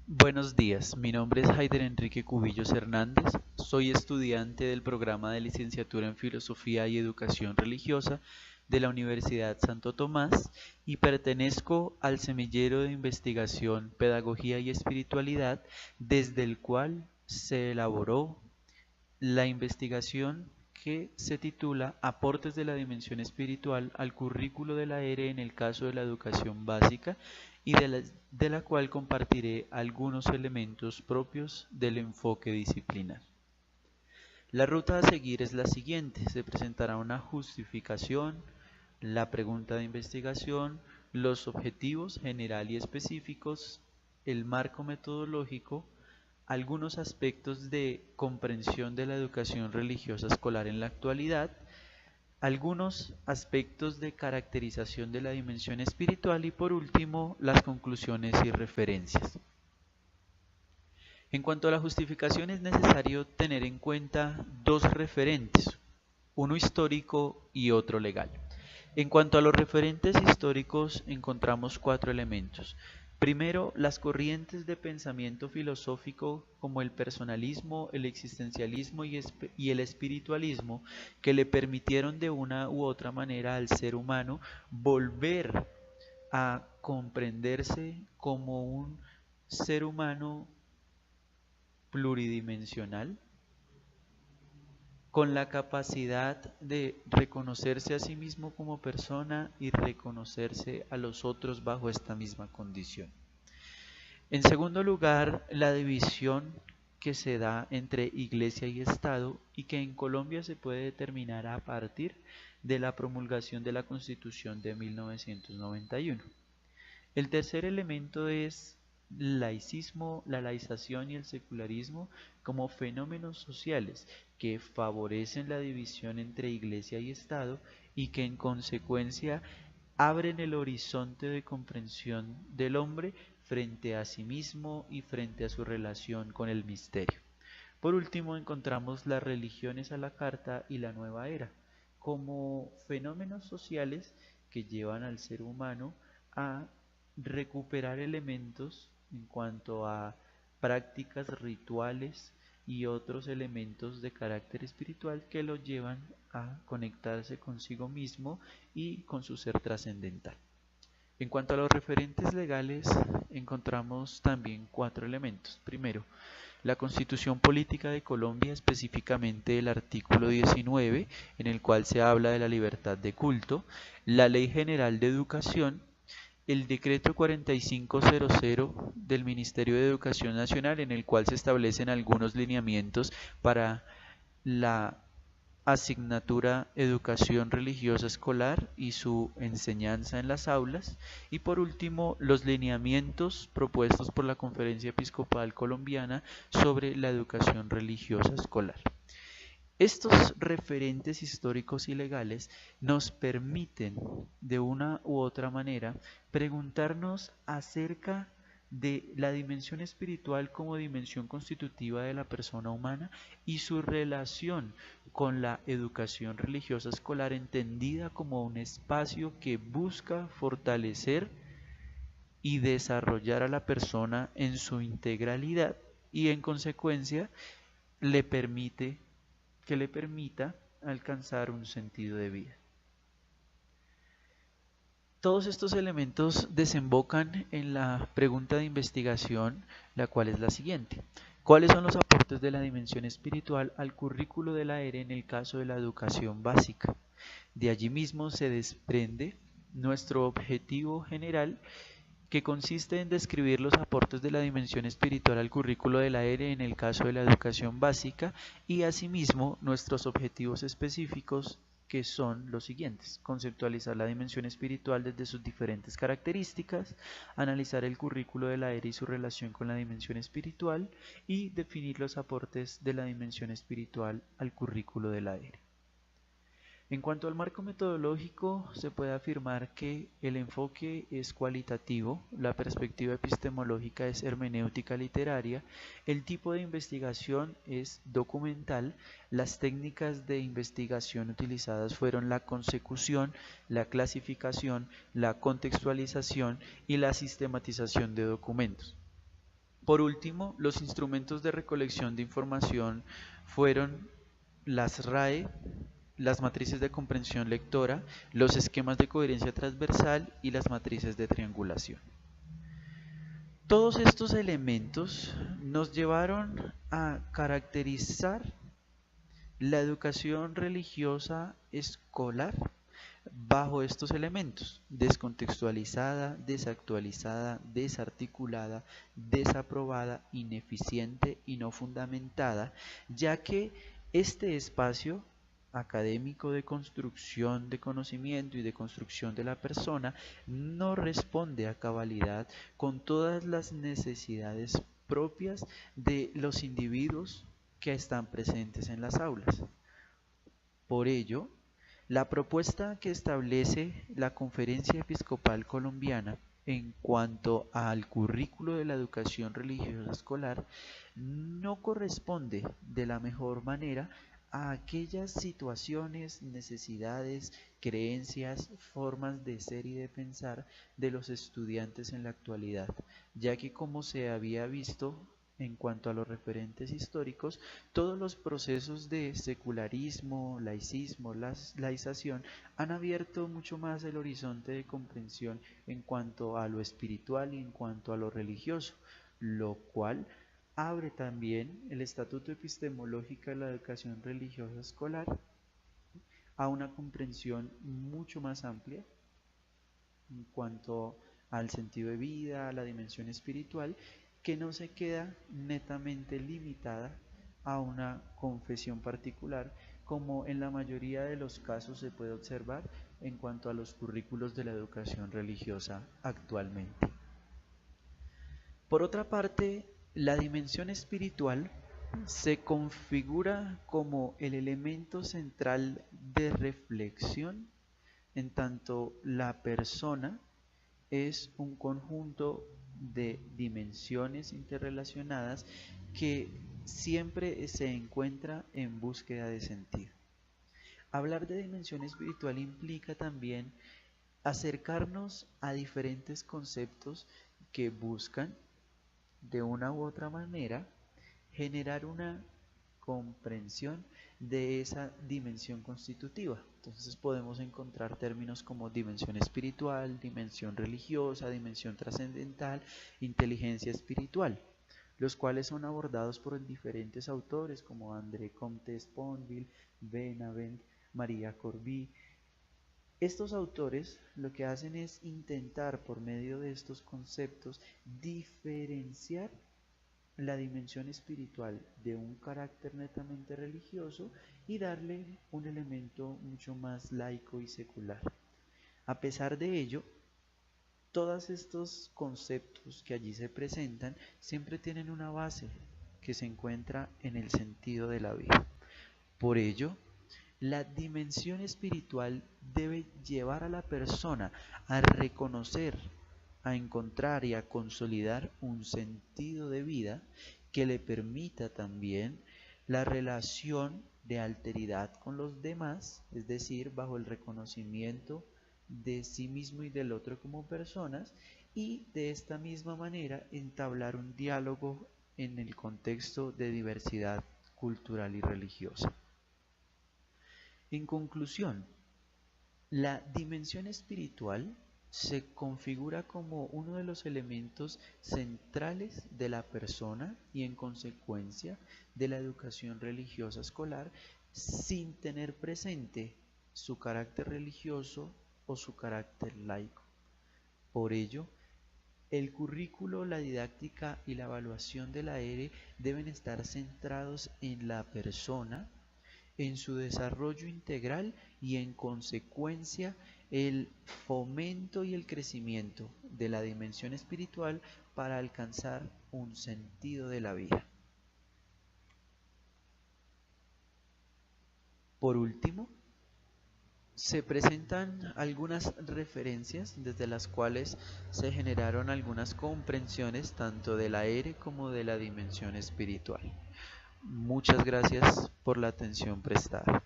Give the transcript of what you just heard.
Buenos días, mi nombre es Haider Enrique Cubillos Hernández, soy estudiante del programa de licenciatura en Filosofía y Educación Religiosa de la Universidad Santo Tomás y pertenezco al semillero de investigación Pedagogía y Espiritualidad, desde el cual se elaboró la investigación que se titula Aportes de la dimensión espiritual al currículo de la ERE en el caso de la educación básica y de la cual compartiré algunos elementos propios del enfoque disciplinar. La ruta a seguir es la siguiente: se presentará una justificación, la pregunta de investigación, los objetivos general y específicos, el marco metodológico, algunos aspectos de comprensión de la educación religiosa escolar en la actualidad, algunos aspectos de caracterización de la dimensión espiritual y por último las conclusiones y referencias. En cuanto a la justificación, es necesario tener en cuenta dos referentes, uno histórico y otro legal. En cuanto a los referentes históricos, encontramos cuatro elementos. Primero, las corrientes de pensamiento filosófico como el personalismo, el existencialismo y el espiritualismo, que le permitieron de una u otra manera al ser humano volver a comprenderse como un ser humano pluridimensional, con la capacidad de reconocerse a sí mismo como persona y reconocerse a los otros bajo esta misma condición. En segundo lugar, la división que se da entre Iglesia y Estado y que en Colombia se puede determinar a partir de la promulgación de la Constitución de 1991. El tercer elemento es laicismo, la laización y el secularismo como fenómenos sociales que favorecen la división entre Iglesia y Estado y que en consecuencia abren el horizonte de comprensión del hombre frente a sí mismo y frente a su relación con el misterio. Por último, encontramos las religiones a la carta y la nueva era como fenómenos sociales que llevan al ser humano a recuperar elementos en cuanto a prácticas rituales y otros elementos de carácter espiritual que lo llevan a conectarse consigo mismo y con su ser trascendental. En cuanto a los referentes legales, encontramos también cuatro elementos. Primero, la Constitución Política de Colombia, específicamente el artículo 19, en el cual se habla de la libertad de culto, la Ley General de Educación, el decreto 4500 del Ministerio de Educación Nacional, en el cual se establecen algunos lineamientos para la asignatura Educación Religiosa Escolar y su enseñanza en las aulas, y por último los lineamientos propuestos por la Conferencia Episcopal Colombiana sobre la educación religiosa escolar. Estos referentes históricos y legales nos permiten, de una u otra manera, preguntarnos acerca de la dimensión espiritual como dimensión constitutiva de la persona humana y su relación con la educación religiosa escolar, entendida como un espacio que busca fortalecer y desarrollar a la persona en su integralidad y en consecuencia le permite que le permita alcanzar un sentido de vida. Todos estos elementos desembocan en la pregunta de investigación, la cual es la siguiente: ¿cuáles son los aportes de la dimensión espiritual al currículo de la ERE en el caso de la educación básica? De allí mismo se desprende nuestro objetivo general, que consiste en describir los aportes de la dimensión espiritual al currículo de la ERE en el caso de la educación básica y asimismo nuestros objetivos específicos, que son los siguientes: conceptualizar la dimensión espiritual desde sus diferentes características, analizar el currículo de la ERE y su relación con la dimensión espiritual y definir los aportes de la dimensión espiritual al currículo de la ERE. En cuanto al marco metodológico, se puede afirmar que el enfoque es cualitativo, la perspectiva epistemológica es hermenéutica literaria, el tipo de investigación es documental, las técnicas de investigación utilizadas fueron la consecución, la clasificación, la contextualización y la sistematización de documentos. Por último, los instrumentos de recolección de información fueron las RAE, las matrices de comprensión lectora, los esquemas de coherencia transversal y las matrices de triangulación. Todos estos elementos nos llevaron a caracterizar la educación religiosa escolar bajo estos elementos: descontextualizada, desactualizada, desarticulada, desaprobada, ineficiente y no fundamentada, ya que este espacio académico de construcción de conocimiento y de construcción de la persona no responde a cabalidad con todas las necesidades propias de los individuos que están presentes en las aulas. Por ello, la propuesta que establece la Conferencia Episcopal Colombiana en cuanto al currículo de la educación religiosa escolar no corresponde de la mejor manera a aquellas situaciones, necesidades, creencias, formas de ser y de pensar de los estudiantes en la actualidad, ya que, como se había visto en cuanto a los referentes históricos, todos los procesos de secularismo, laicismo, laización han abierto mucho más el horizonte de comprensión en cuanto a lo espiritual y en cuanto a lo religioso, lo cual abre también el estatuto epistemológico de la educación religiosa escolar a una comprensión mucho más amplia en cuanto al sentido de vida, a la dimensión espiritual, que no se queda netamente limitada a una confesión particular, como en la mayoría de los casos se puede observar en cuanto a los currículos de la educación religiosa actualmente. Por otra parte, la dimensión espiritual se configura como el elemento central de reflexión, en tanto la persona es un conjunto de dimensiones interrelacionadas que siempre se encuentra en búsqueda de sentido. Hablar de dimensión espiritual implica también acercarnos a diferentes conceptos que buscan, de una u otra manera, generar una comprensión de esa dimensión constitutiva. Entonces podemos encontrar términos como dimensión espiritual, dimensión religiosa, dimensión trascendental, inteligencia espiritual, los cuales son abordados por diferentes autores como André Comte Sponville, Benavent, María Corby. Estos autores lo que hacen es intentar, por medio de estos conceptos, diferenciar la dimensión espiritual de un carácter netamente religioso y darle un elemento mucho más laico y secular. A pesar de ello, todos estos conceptos que allí se presentan siempre tienen una base que se encuentra en el sentido de la vida. Por ello, la dimensión espiritual debe llevar a la persona a reconocer, a encontrar y a consolidar un sentido de vida que le permita también la relación de alteridad con los demás, es decir, bajo el reconocimiento de sí mismo y del otro como personas, y de esta misma manera entablar un diálogo en el contexto de diversidad cultural y religiosa. En conclusión, la dimensión espiritual se configura como uno de los elementos centrales de la persona y, en consecuencia, de la educación religiosa escolar, sin tener presente su carácter religioso o su carácter laico. Por ello, el currículo, la didáctica y la evaluación de la ERE deben estar centrados en la persona, en su desarrollo integral y, en consecuencia, el fomento y el crecimiento de la dimensión espiritual para alcanzar un sentido de la vida. Por último, se presentan algunas referencias desde las cuales se generaron algunas comprensiones tanto de la ERE como de la dimensión espiritual. Muchas gracias por la atención prestada.